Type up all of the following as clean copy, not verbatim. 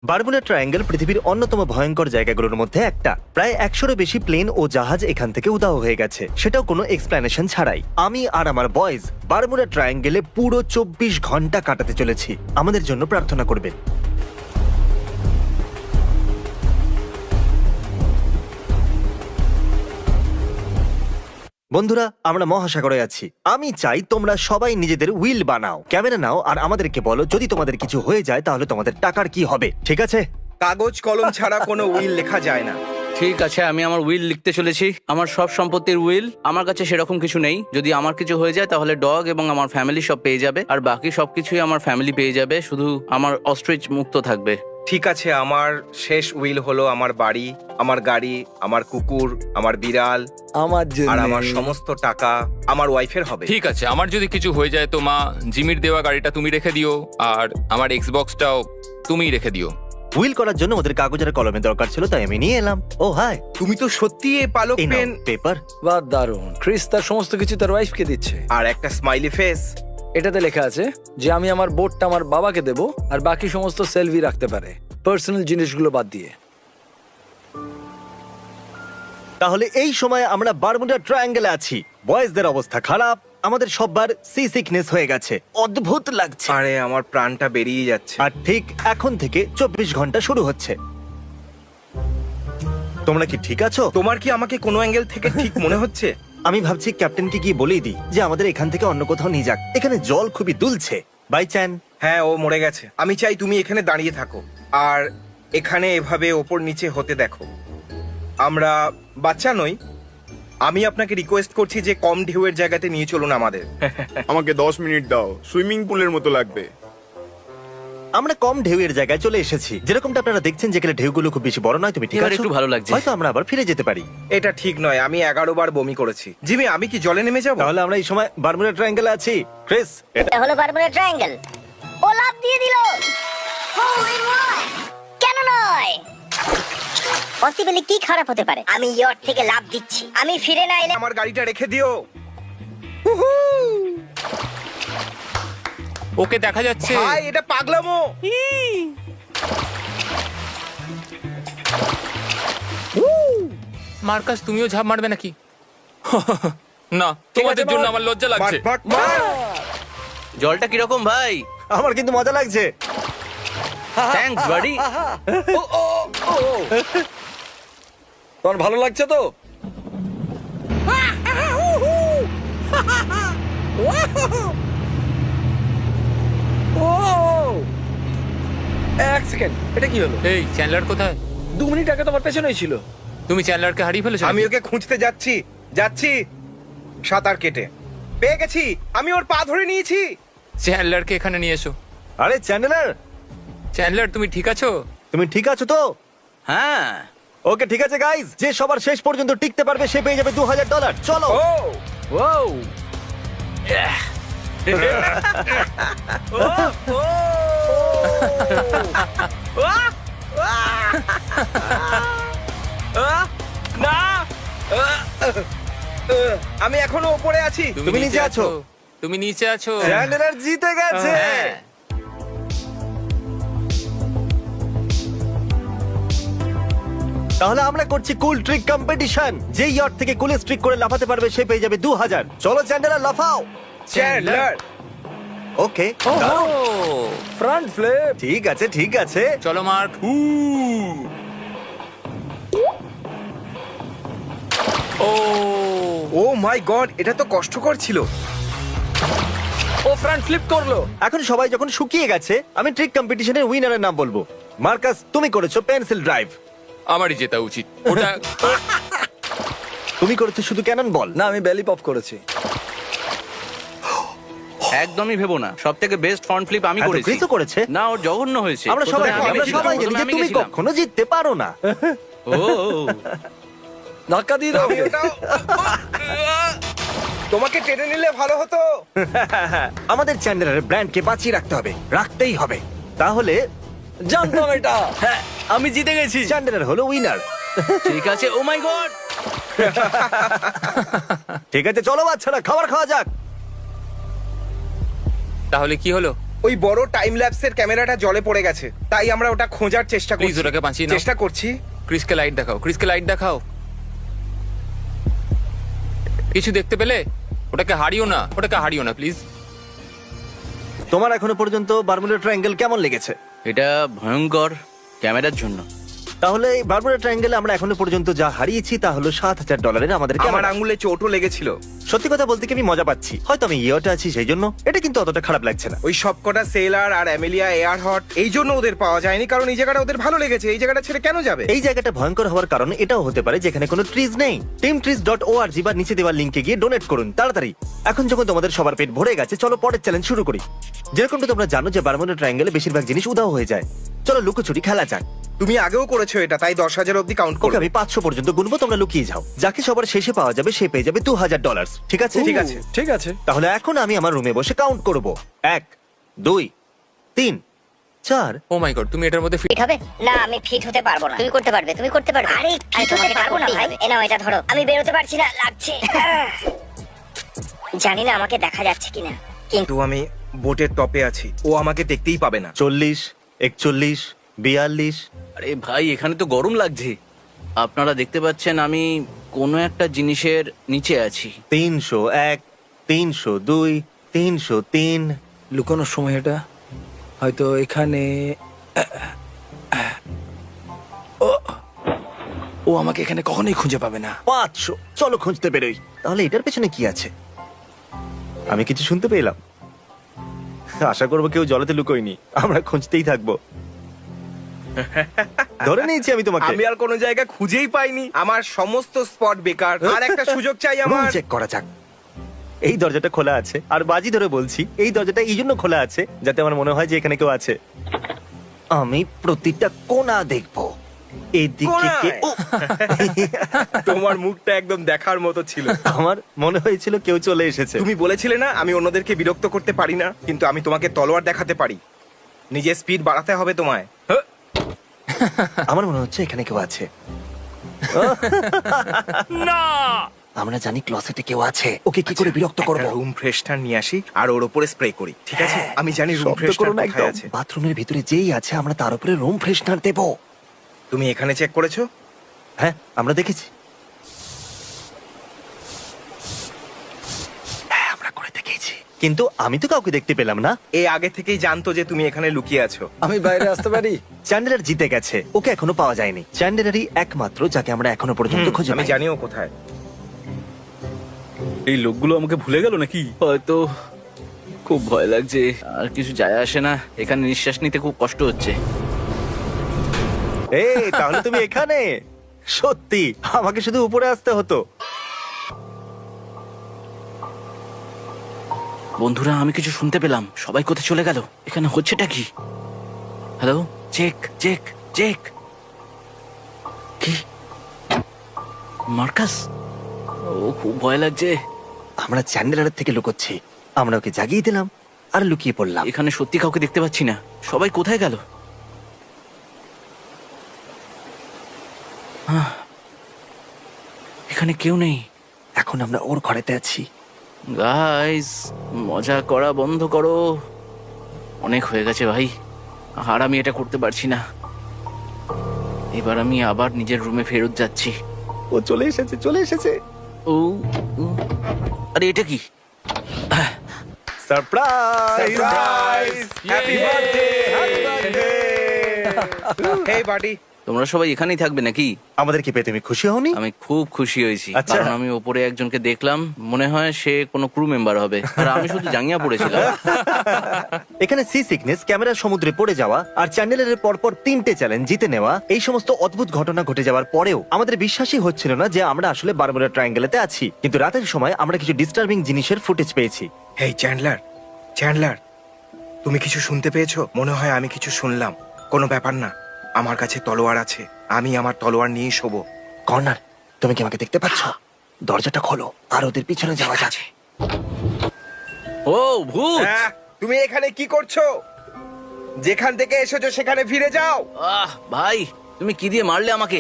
Bermuda triangle পৃথিবীর অন্যতম ভয়ঙ্কর জায়গাগুলোর মধ্যে একটা। প্রায় 100-এরও বেশি প্লেন ও জাহাজ এখান থেকে উধাও হয়ে গেছে, সেটাও কোনো এক্সপ্লেনেশন ছাড়াই। আমি আর আমার বয়েজ বারমুডা ট্রায়াঙ্গেলে পুরো 24 ঘন্টা কাটাতে চলেছি। আমাদের জন্য প্রার্থনা করবেন। বন্ধুরা, আমরা মহাসাগরে আছি। আমি চাই তোমরা সবাই নিজেদের উইল বানাও, ক্যামেরা নাও, আর আমাদেরকে বলো যদি তোমাদের কিছু হয়ে যায় তাহলে তোমাদের টাকার কি হবে, ঠিক আছে? কাগজ কলম ছাড়া কোনো উইল লেখা যায় না। ঠিক আছে, আমি আমার উইল লিখতে চলেছি। আমার সব সম্পত্তির উইল। আমার কাছে সেরকম কিছু নেই। যদি আমার কিছু হয়ে যায় তাহলে ডগ এবং আমার ফ্যামিলি সব পেয়ে যাবে, আর বাকি সবকিছুই আমার ফ্যামিলি পেয়ে যাবে। শুধু আমার অস্ট্রিচ মুক্ত থাকবে। ঠিক আছে, আমার শেষ উইল হলো আমার বাড়ি, আমার গাড়ি, আমার কুকুর, আমার বিড়াল আমার জন্য আর আমার সমস্ত টাকা আমার ওয়াইফের হবে। ঠিক আছে, আমার যদি কিছু হয়ে যায় তো মা, জিমির দেওয়া গাড়িটা তুমি রেখে দিও, আর আমার এক্সবক্সটাও তুমিই রেখে দিও। উইল করার জন্য ওদের কাগজ আর কলমের দরকার ছিল, তাই আমি নিয়ে এলাম। ও হাই, তুমি তো সত্যি এই পালক এই নাও পেন পেপার। বাহ, দারুণ। ক্রিস তার সমস্ত কিছু তার ওয়াইফকে দিচ্ছে। আর একটা স্মাইলি ফেস। এটাতে লেখা আছে যে আমি আমার বোটটা আমার বাবাকে দেব, আর বাকি সমস্ত সেলভি রাখতে পারে, পার্সোনাল জিনিসগুলো বাদ দিয়ে। তাহলে এই সময় আমরা বারমুডা ট্রায়াঙ্গেলে আছি। বয়েজদের অবস্থা খারাপ, আমাদের সববার সি সিকনেস হয়ে গেছে, অদ্ভুত লাগছে। আরে আমার প্রাণটা বেরিয়ে যাচ্ছে। আর ঠিক এখন থেকে 24 ঘন্টা শুরু হচ্ছে। তোমরা কি ঠিক আছো? তোমার কি আমাকে কোনো অ্যাঙ্গেল থেকে ঠিক মনে হচ্ছে? আমি ভাবছি ক্যাপ্টেনকে গিয়ে বলেই দিই যে আমাদের এখান থেকে অন্য কোথাও নিয়ে যাক। এখানে জল খুবই দুলছে। বাই চ্যান। হ্যাঁ, ও মরে গেছে। আমি চাই তুমি এখানে দাঁড়িয়ে থাকো আর এখানে এভাবে ওপর নিচে হতে দেখো। আমরা বাচ্চা নই। আমি আপনাকে রিকোয়েস্ট করছি যে কম ঢেউয়ের জায়গাতে নিয়ে চলুন আমাদের। আমাকে 10 মিনিট দাও, সুইমিং পুলের মতো লাগবে। আমরা কম ঢেউয়ের জায়গায় চলে এসেছি, যেরকমটা আপনারা দেখছেন, যেখানে ঢেউগুলো খুব বেশি বড় নয়। তুমি ঠিক এবার আছো? একটু ভালো লাগছে। হয়তো আমরা আবার ফিরে যেতে পারি। এটা ঠিক নয়, আমি 11 বার বমি করেছি। জিমি, আমি কি জলে নেমে যাব? তাহলে আমরা এই সময় বারমুডা ট্রায়াঙ্গেলে আছি। ক্রিস, এটা হলো বারমুডা ট্রায়াঙ্গেল। ও লাফ দিয়ে দিল। কেন নয়? পসিবলি কি খারাপ হতে পারে? আমি ইয়ট থেকে লাফ দিচ্ছি। আমি ফিরে না এলে আমার গাড়িটা রেখে দিও। ওকে দেখা যাচ্ছে। ভাই, এটা পাগলামো। মার্কাস, তুমিও ঝাঁপ মারবে নাকি? না, তোমাদের জন্য আমার লজ্জা লাগছে। মার, মার, মার। জলটা কিরকম ভাই? আমার কিন্তু মজা লাগছে। থ্যাঙ্কস বাডি। তোমার ভালো লাগছে তো? এক সেকেন্ড, এটা কি হলো? এই চ্যান্ডলার কোথায়? 2 মিনিট আগে তোমার পেছনেই ছিল। তুমি চ্যান্ডলারকে হারিয়ে ফেলেছো? আমি ওকে খুঁজতে যাচ্ছি যাচ্ছি সাঁতার কেটে পেয়ে গেছি। আমি ওর পা ধরে নিয়েছি। চ্যান্ডলারকে এখানে নিয়ে এসো। আরে চ্যান্ডেলার, চ্যান্ডলার, তুমি ঠিক আছো? তুমি ঠিক আছো তো? হ্যাঁ, ওকে, ঠিক আছে গাইজ। যে সবার শেষ পর্যন্ত টিকতে পারবে সে পেয়ে যাবে $2000। চলো। ও ওয়াও, না, আমি এখনো উপরে আছি। তুমি নিচে আছো। তুমি নিচে আছো। চ্যান্ডেলার জিতে গেছে। হ্যাঁ। তাহলে আমরা করছি কুল ট্রিক কম্পিটিশন। যে ইয়ট থেকে কুলেস্ট ট্রিক করে লাফাতে পারবে সে পেয়ে যাবে 2000। চলো চ্যান্ডেলার, লাফাও। চ্যান্ডলার, ওকে, ফ্রন্ট ফ্লিপ। ঠিক আছে, ঠিক আছে। চলো মার্ক। ও ও মাই গড, এটা তো কষ্টকর ছিল। ও ফ্রন্ট ফ্লিপ করলো। এখন সবাই যখন শুকিয়ে গেছে, আমি ট্রিক কম্পিটিশনের উইনারের নাম বলবো। মার্কাস, তুমি করেছো পেন্সিল ড্রাইভ। আমারই জেতা উচিত। ওটা তুমি করেছো শুধু ক্যানন বল। না, আমি বেলি পপ করেছি। একদমই ভেবো না। সব থেকে বেস্ট ফ্রন্ট ফ্লিপ আমি এত করেছি। ক্রিসও করেছে? না, ওর জঘন্য হয়েছে। আমরা সবাই প্রথমে আমি গেছিলাম, জানি যে প্রথমে আমি তুমি গেছিলাম। কখনো জিততে পারো না। ও, ধাক্কা দিয়ে দাও। আমি ওটাও তোমাকে টেনে নিলে ভালো হতো। আমাদের চ্যান্ডেলারের ব্র্যান্ডকে বাঁচিয়ে রাখতে হবে, রাখতেই হবে। তাহলে জানতাম এটা। হ্যাঁ, আমি জিতে গেছি। চ্যান্ডেলার হলো উইনার। ঠিক আছে। ও মাই গড। ঠিক আছে, চলো বাচ্চারা, খাবার খাওয়া যাক। তাহলে কি হলো? ও ওই বড় টাইম ল্যাপসের ক্যামেরাটা জলে পড়ে গেছে, তাই আমরা ওটা খোঁজার চেষ্টা প্লিজ করছি। ওটাকে বাঁচিয়ে নাও। চেষ্টা করছি। ক্রিসকে লাইট দেখাও, ক্রিসকে লাইট দেখাও। কিছু দেখতে পেলে? ওটাকে হারিও না, ওটাকে হারিও না প্লিজ। তোমার এখনো পর্যন্ত বারমুডা ট্রায়াঙ্গেল কেমন লেগেছে? এটা ভয়ঙ্কর ক্যামেরার জন্য। তাহলে এই বারমুডা ট্রায়াঙ্গেলে আমরা এখনো পর্যন্ত যা হারিয়েছি তা হলো $7,000 আমাদের আমার ক্যামেরা। আঙুলে চোটও লেগেছিল। সত্যি কথা বলতে কি আমি মজা পাচ্ছি, হয়তো আমি ইয়েটা আছি সেই জন্য। এটা কিন্তু অতটা খারাপ লাগছে না। ওই সবকটা সেলার আর অ্যামেলিয়া এয়ার হট এই জন্য ওদের পাওয়া যায়নি, কারণ এই জায়গাটা ওদের ভালো লেগেছে। এই জায়গাটা ছেড়ে কেন যাবে? এই জায়গাটা ভয়ঙ্কর হওয়ার কারণ এটাও হতে পারে যেখানে কোনো ট্রিজ নেই। teamtrees.org বা নিচে দেওয়া লিংকে গিয়ে ডোনেট করুন তাড়াতাড়ি। এখন যখন তোমাদের সবার পেট ভরে গেছে, চলো পরের চ্যালেঞ্জ শুরু করি। যেরকমটা তোমরা জানো যে বারমুডা ট্রায়াঙ্গেলে বেশিরভাগ জিনিস উধাও হয়ে যায়। চলো লুকোচুরি খেলা যাক। তুমি আগেও করেছো এটা, তাই 10,000 অব্দি কাউন্ট ওকে, করো। আমি 500 পর্যন্ত গুনবো, তোমরা লুকিয়ে যাও। যাকে সবার শেষে পাওয়া যাবে সে পেয়ে যাবে $2,000। ঠিক আছে? ঠিক আছে। ঠিক আছে। তাহলে এখন আমি আমার রুমে বসে কাউন্ট করব। 1 2 3 4। ও মাই গড, তুমি এটার মধ্যে ফিট হবে না? আমি ফিট হতে পারবো না। তুমি করতে পারবে, তুমি করতে পারবে। আরে ফিট হতে পারবো না ভাই। এ নাও এটা ধরো। আমি বেরোতে পারছি না, লাগছে। জানি না আমাকে দেখা যাচ্ছে কিনা। কিন্তু আমি বোটের টপে আছি, ও আমাকে দেখতেই পাবে না। 40 41 42। আরে ভাই, এখানে তো গরম লাগছে। আপনারা দেখতে পাচ্ছেন আমি কোনো একটা জিনিসের নিচে আছি। 301 302 303। লুকানোর সময় এটা হয়তো এখানে। ও, ও আমাকে এখানে কখনোই খুঁজে পাবে না। 500। চলো খুঁজতে বেরোই। তাহলে এটার পেছনে কি আছে? আমি কিছু শুনতে পেলাম। আশা করবো কেউ জলেতে লুকোয়নি। আমরা খুঁজতেই থাকবো। ধরে নিয়েছি আমি তোমাকে। আমি আর কোনো জায়গা খুঁজেই পাইনি। আমার সমস্ত স্পট বেকার। আর একটা সুযোগ চাই রুম আমার। চেক করা যাক। এই দরজাটা খোলা আছে, আর বাজি ধরে বলছি এই দরজাটা এই জন্য খোলা আছে যাতে আমার মনে হয় যে এখানে কেউ আছে। আমি প্রতিটা কোণা দেখবো। এদিকে কোণায়? ও, তোমার মুখটা একদম দেখার মতো ছিল। আমার মনে হয়েছিল কেউ চলে এসেছে। তুমি বলেছিলে না আমি অন্যদেরকে বিরক্ত করতে পারি না, কিন্তু আমি তোমাকে তলোয়ার দেখাতে পারি। নিজের স্পিড বাড়াতে হবে তোমায়। আমার মনে হচ্ছে এখানে কেউ আছে। না। আমরা জানি ক্লসেটে কেউ আছে। ওকে কি করে বিরক্ত করবো? রুম ফ্রেশনার নিয়ে আসি আর ওর উপরে স্প্রে করি, ঠিক আছে? আমি জানি রুম শব্দ করো ফ্রেশনার না কোথায় একদম। আছে। বাথরুমের ভিতরে যেই আছে আমরা তার উপরে রুম ফ্রেশনার দেবো। তুমি এখানে চেক করেছো? হ্যাঁ, আমরা দেখেছি। হ্যাঁ, আমরা করে দেখেছি, কিন্তু আমি তো কাউকে দেখতে পেলাম না। এ আগে থেকেই জানতো যে তুমি এখানে লুকিয়ে আছো। আমি বাইরে আসতে পারি? চ্যান্ডেলার জিতে গেছে, ওকে এখনো পাওয়া যায়নি। চ্যান্ডেলারই একমাত্র যাকে আমরা এখনো পর্যন্ত খুঁজে আমি পাইনি। জানিও কোথায়। এই লোকগুলো আমাকে ভুলে গেল নাকি? হয়তো। খুব ভয় লাগছে। আর কিছু যায় আসে না, এখানে নিঃশ্বাস নিতে খুব কষ্ট হচ্ছে। এই, তাহলে তুমি এখানে? সত্যি আমাকে শুধু উপরে আসতে হতো। বন্ধুরা, আমি কিছু শুনতে পেলাম। সবাই কোথায় চলে গেল? এখানে হচ্ছেটা কি? Hello, check check check. কি? মার্কাস? ও, খুব ভয় লাগছে। আমরা চ্যান্ডেলারের থেকে লুকোচ্ছি। আমরা ওকে জাগিয়ে দিলাম আর লুকিয়ে পড়লাম। এখানে সত্যি কাউকে দেখতে পাচ্ছি না। সবাই কোথায় গেল? এখানে কেউ নেই। এখন আমরা ওর ঘরেতে আছি। গাইস, মজা করা বন্ধ করো। অনেক হয়ে গেছে ভাই, আর আমি এটা করতে পারছি না। এবার আমি আবার নিজের রুমে ফেরত যাচ্ছি। ও চলে এসেছে, চলে এসেছে। ও, ও, আরে এটা কি? Surprise! Surprise! Happy birthday! Happy birthday! Hey buddy. তোমরা সবাই এখানেই থাকবে নাকি? আমাদেরকে পেয়ে তুমি খুশি হওনি? আমি খুব খুশি হয়েছি, আচ্ছা। কারণ আমি ওপরে একজনকে দেখলাম, মনে হয় সে কোনো ক্রু মেম্বার হবে, আর আমি শুধু জাঙ্গিয়া পড়েছিলাম। এখানে সি সিকনেস, ক্যামেরা সমুদ্রে পড়ে যাওয়া, আর চ্যান্ডেলের পরপর 3টে চ্যালেঞ্জ জিতে নেওয়া, এই সমস্ত অদ্ভুত ঘটনা ঘটে যাওয়ার পরেও আমাদের বিশ্বাসই হচ্ছিল না যে আমরা আসলে বারমুডা ট্রায়াঙ্গেলেতে আছি। কিন্তু রাতের সময় আমরা কিছু ডিস্টার্বিং জিনিসের ফুটেজ পেয়েছি। হেই চ্যান্ডলার, চ্যান্ডলার, তুমি কিছু শুনতে পেয়েছো? মনে হয় আমি কিছু শুনলাম। কোনো ব্যাপার না, আমার কাছে তলোয়ার আছে। আমি আমার তলোয়ার নিয়ে শোবো। কর্নার, তুমি কি আমাকে দেখতে পাচ্ছ? দরজাটা খোলো আর ওদের পিছনে যাওয়া যাচ্ছে। ও ভূত! হ্যাঁ, তুমি এখানে কি করছো? যেখান থেকে এসেছো সেখানে ফিরে যাও। আহ ভাই, তুমি কি দিয়ে মারলে আমাকে?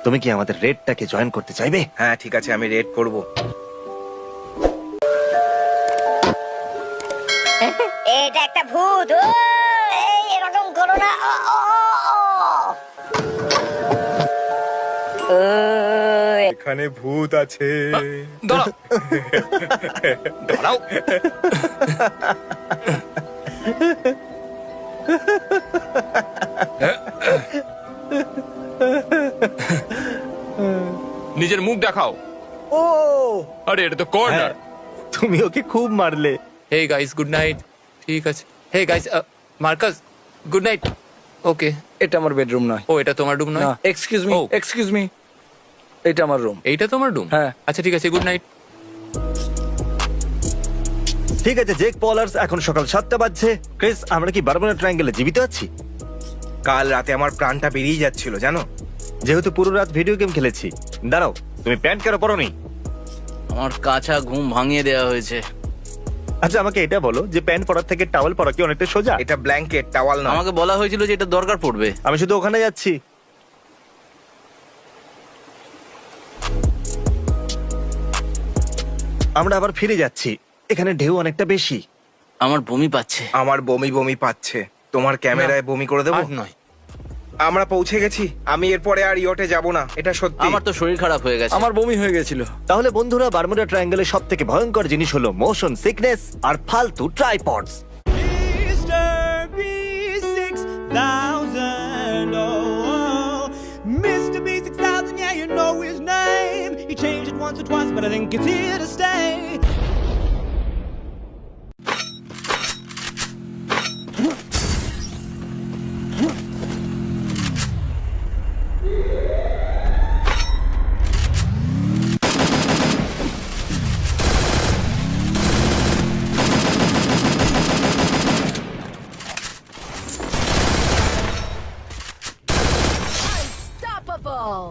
তুমি কি আমাদের রেডটাকে জয়েন করতে চাইবে? হ্যাঁ ঠিক আছে, আমি রেড করব। এটা একটা ভূত। ও! এই এরকম করো না। ওই, এখানে ভূত আছে। দাঁড়াও দাঁড়াও নিজের মুখ দেখাও। ও আরে এটা তো কর্নার। তুমি ওকে খুব মারলে। Hey guys good night. ঠিক আছে। Hey guys Marcus good night. Okay. এটা আমার বেডরুম নয়। ও এটা তোমার রুম নয়? না, এক্সকিউজ মি, ও। এক্সকিউজ মি, এটা আমার রুম। এইটা তোমার রুম? হ্যাঁ। আচ্ছা ঠিক আছে, গুড নাইট। ঠিক আছে জেক পলার্স, এখন সকাল 7টা বাজছে। ক্রিস, আমরা কি বারমুডা ট্রায়াঙ্গেলে জীবিত আছি? কাল রাতে আমার প্রাণটা বেরিয়ে যাচ্ছিল জানো। যেহেতু পুরো রাত ভিডিও গেম খেলেছি। দাঁড়াও, তুমি প্যান্ট কেন পরোনি? আমার কাঁচা ঘুম ভাঙিয়ে দেওয়া হয়েছে। আচ্ছা আমাকে এটা বলো যে প্যান্ট পরার থেকে টাওয়েল পরা কি অনেকটা সোজা? এটা ব্ল্যাঙ্কেট, টাওয়াল না। আমাকে বলা হয়েছিল যে এটা দরকার পড়বে। আমি শুধু ওখানে যাচ্ছি। আমরা আবার ফিরে যাচ্ছি। এখানে ঢেউ অনেকটা বেশি। আমার বমি পাচ্ছে। আমার বমি বমি পাচ্ছে। তোমার ক্যামেরায় বমি করে দেবো? আর নয়। আমরা পৌঁছে গেছি। আমি এরপরে আর ইয়টে যাব না, এটা সত্যি। আমার তো শরীর খারাপ হয়ে গেছে। আমার বমি হয়ে গেছিল। তাহলে বন্ধুরা, বারমুডা ট্রায়াঙ্গেলের সব থেকে ভয়ঙ্কর জিনিস হলো মোশন সিকনেস আর ফালতু tripods. Mr. B6000, oh, Mr. B6000, yeah, you know his name. He changed it once or twice, but I think it's here to stay. Unstoppable!